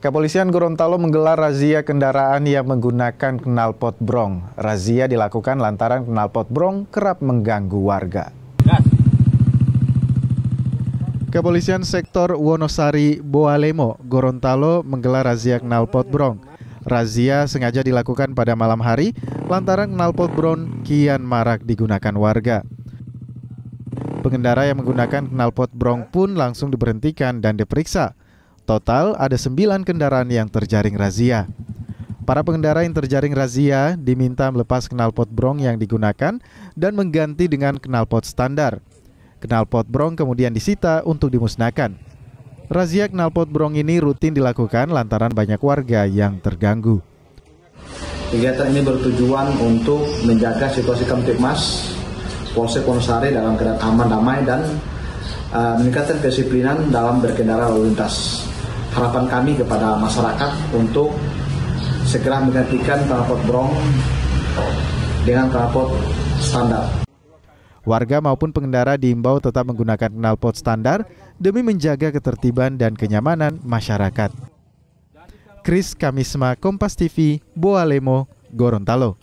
Kepolisian Gorontalo menggelar razia kendaraan yang menggunakan knalpot brong. Razia dilakukan lantaran knalpot brong kerap mengganggu warga. Kepolisian sektor Wonosari, Boalemo, Gorontalo menggelar razia knalpot brong. Razia sengaja dilakukan pada malam hari lantaran knalpot brong kian marak digunakan warga. Pengendara yang menggunakan knalpot brong pun langsung diberhentikan dan diperiksa. Total ada 9 kendaraan yang terjaring razia. Para pengendara yang terjaring razia diminta melepas knalpot brong yang digunakan dan mengganti dengan knalpot standar. Knalpot brong kemudian disita untuk dimusnahkan. Razia knalpot brong ini rutin dilakukan lantaran banyak warga yang terganggu. Kegiatan ini bertujuan untuk menjaga situasi Kamtibmas Polsek Wonosari dalam keadaan aman, damai, dan meningkatkan kedisiplinan dalam berkendara lalu lintas. Harapan kami kepada masyarakat untuk segera menggantikan knalpot brong dengan knalpot standar. Warga maupun pengendara diimbau tetap menggunakan knalpot standar demi menjaga ketertiban dan kenyamanan masyarakat. Kris Kamisma, Kompas TV, Boalemo, Gorontalo.